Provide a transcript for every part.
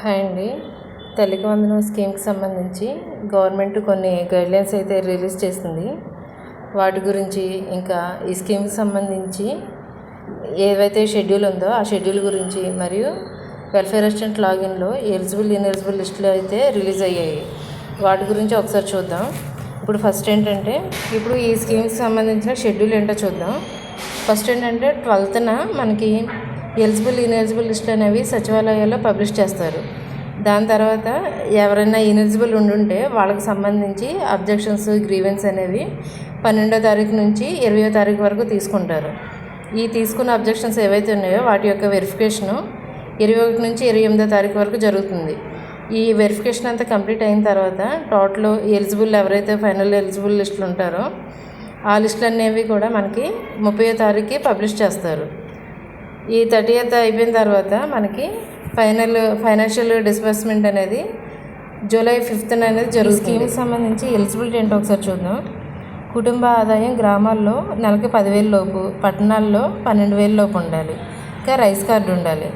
Hi అండి. తల్లికి వందనం స్కీమ్కి సంబంధించి గవర్నమెంట్ కొన్ని గైడ్లైన్స్ అయితే రిలీజ్ చేసింది. వాటి గురించి ఇంకా ఈ స్కీమ్కి సంబంధించి ఏవైతే షెడ్యూల్ ఉందో ఆ షెడ్యూల్ గురించి మరియు వెల్ఫేర్ అసిస్టెంట్ లాగిన్లో ఇనెలిజిబుల్ లిస్టులు అయితే రిలీజ్ అయ్యాయి. వాటి గురించి ఒకసారి చూద్దాం. ఇప్పుడు ఫస్ట్ ఏంటంటే ఇప్పుడు ఈ స్కీమ్కి సంబంధించిన షెడ్యూల్ ఏంటో చూద్దాం. ఫస్ట్ ఏంటంటే 12న మనకి ఇనెలిజిబుల్ లిస్టులు అనేవి సచివాలయాల్లో పబ్లిష్ చేస్తారు. దాని తర్వాత ఎవరైనా ఇనెలిజిబుల్ ఉండుంటే వాళ్ళకి సంబంధించి అబ్జెక్షన్స్ గ్రీవెన్స్ అనేవి 12వ తారీఖు నుంచి 20వ తారీఖు వరకు తీసుకుంటారు. ఈ తీసుకున్న అబ్జెక్షన్స్ ఏవైతే ఉన్నాయో వాటి యొక్క వెరిఫికేషను 21 నుంచి 28వ తారీఖు వరకు జరుగుతుంది. ఈ వెరిఫికేషన్ అంతా కంప్లీట్ అయిన తర్వాత టోటల్ ఎవరైతే ఫైనల్ ఎలిజిబుల్ లిస్టులు ఉంటారో ఆ లిస్టులు అనేవి కూడా మనకి 30వ తారీఖుకి పబ్లిష్ చేస్తారు. ఈ 30th అయిపోయిన తర్వాత మనకి ఫైనాన్షియల్ డిస్బర్స్మెంట్ అనేది జూలై 5th అనేది జరుగుతుంది. స్కీమ్కి సంబంధించి ఎలిజిబిలిటీ ఏంటో ఒకసారి చూద్దాం. కుటుంబ ఆదాయం గ్రామాల్లో నెలకి 10,000 లోపు, పట్టణాల్లో 12,000 లోపు ఉండాలి. ఇంకా రైస్ కార్డు ఉండాలి.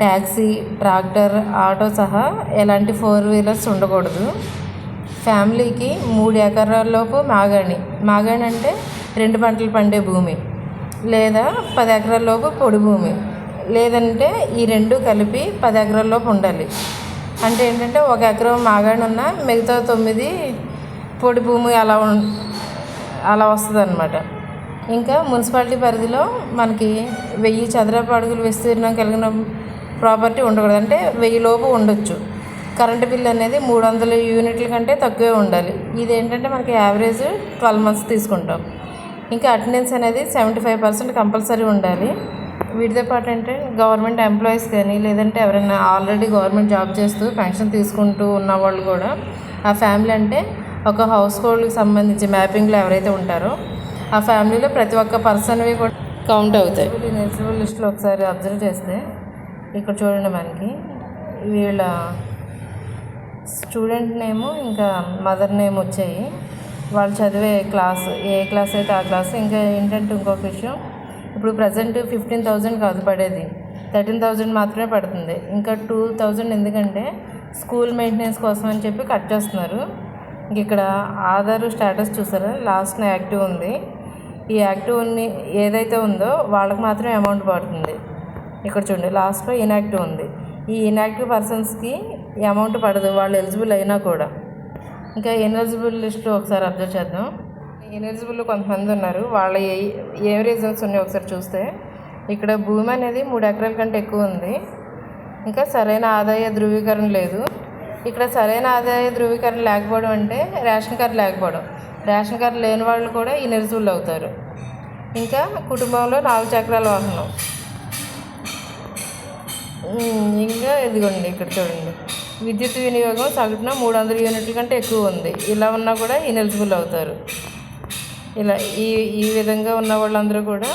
ట్యాక్సీ, ట్రాక్టర్, ఆటో సహా ఎలాంటి 4 వీలర్స్ ఉండకూడదు. ఫ్యామిలీకి 3 ఎకరాల లోపు మాగాణి అంటే 2 పంటలు పండే భూమి, లేదా 10 ఎకరాల లోపు పొడి భూమి, లేదంటే ఈ 2 కలిపి 10 ఎకరాల లోపు ఉండాలి. అంటే ఏంటంటే 1 ఎకరం మాగాణి ఉన్న మిగతా 9 పొడి భూమి అలా వస్తుంది అన్నమాట. ఇంకా మున్సిపాలిటీ పరిధిలో మనకి 1000 చదరపు అడుగులు విస్తీర్ణం కలిగిన ప్రాపర్టీ ఉండకూడదు. అంటే 1000 లోపు ఉండొచ్చు. కరెంటు బిల్ అనేది 300 యూనిట్ల కంటే తక్కువే ఉండాలి. ఇది ఏంటంటే మనకి యావరేజ్ 12 months తీసుకుంటాం. ఇంకా అటెండెన్స్ అనేది 75% కంపల్సరీ ఉండాలి. వీటితో పాటు అంటే గవర్నమెంట్ ఎంప్లాయీస్ కానీ లేదంటే ఎవరైనా ఆల్రెడీ గవర్నమెంట్ జాబ్ చేస్తూ పెన్షన్ తీసుకుంటూ ఉన్న వాళ్ళు కూడా ఆ ఫ్యామిలీ అంటే ఒక హౌస్ హోల్డ్కి సంబంధించి మ్యాపింగ్లో ఎవరైతే ఉంటారో ఆ ఫ్యామిలీలో ప్రతి ఒక్క పర్సన్వి కూడా కౌంట్ అవుతాయి. ఎలిజిబుల్ లిస్టులో ఒకసారి అబ్జర్వ్ చేస్తే ఇక్కడ చూడండి, మనకి వీళ్ళ స్టూడెంట్ నేము ఇంకా మదర్ నేమ్ వచ్చాయి. వాళ్ళు చదివే క్లాస్ ఏ క్లాస్ అయితే ఆ క్లాస్. ఇంకా ఏంటంటే ఇంకొక విషయం, ఇప్పుడు ప్రజెంట్ 15,000 కాదు పడేది, 13,000 మాత్రమే పడుతుంది. ఇంకా 2,000 ఎందుకంటే స్కూల్ మెయింటెనెన్స్ కోసం అని చెప్పి కట్ చేస్తున్నారు. ఇంక ఇక్కడ ఆధార్ స్టేటస్ చూసారా, లాస్ట్న యాక్టివ్ ఉంది. ఈ యాక్టివ్ ఏదైతే ఉందో వాళ్ళకి మాత్రమే అమౌంట్ పడుతుంది. ఇక్కడ చూడండి, లాస్ట్లో ఇన్యాక్టివ్ ఉంది. ఈ ఇన్యాక్టివ్ పర్సన్స్కి ఈ అమౌంట్ పడదు, వాళ్ళు ఎలిజిబుల్ అయినా కూడా. ఇంకా ఇనెలిజిబుల్ లిస్టు ఒకసారి అబ్జర్వ్ చేద్దాం. ఇనెలిజిబుల్ కొంతమంది ఉన్నారు, వాళ్ళ ఏం రీజన్స్ ఉన్నాయో ఒకసారి చూస్తే ఇక్కడ భూమి అనేది 3 ఎకరాల కంటే ఎక్కువ ఉంది. ఇంకా సరైన ఆదాయ ధృవీకరణ లేదు. ఇక్కడ సరైన ఆదాయ ధృవీకరణ లేకపోవడం అంటే రేషన్ కార్డు లేకపోవడం. రేషన్ కార్డు లేని వాళ్ళు కూడా ఇనెలిజిబుల్ అవుతారు. ఇంకా కుటుంబంలో 4 చక్రాల వాహనం. ఇంకా ఇదిగోండి ఇక్కడ చూడండి, విద్యుత్ వినియోగం సగటున 300 యూనిట్ల కంటే ఎక్కువ ఉంది. ఇలా ఉన్నా కూడా ఇనెలిజిబుల్ అవుతారు. ఇలా ఈ విధంగా ఉన్న వాళ్ళందరూ కూడా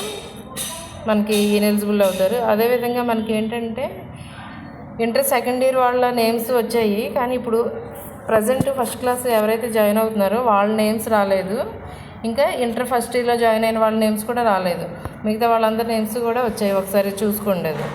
మనకి ఇనెలిజిబుల్ అవుతారు. అదేవిధంగా మనకి ఏంటంటే ఇంటర్ సెకండ్ ఇయర్ వాళ్ళ నేమ్స్ వచ్చాయి, కానీ ఇప్పుడు ప్రజెంట్ ఫస్ట్ క్లాస్ ఎవరైతే జాయిన్ అవుతున్నారో వాళ్ళ నేమ్స్ రాలేదు. ఇంకా ఇంటర్ ఫస్ట్ ఇయర్లో జాయిన్ అయిన వాళ్ళ నేమ్స్ కూడా రాలేదు. మిగతా వాళ్ళందరి నేమ్స్ కూడా వచ్చాయి, ఒకసారి చూసుకోండి అది.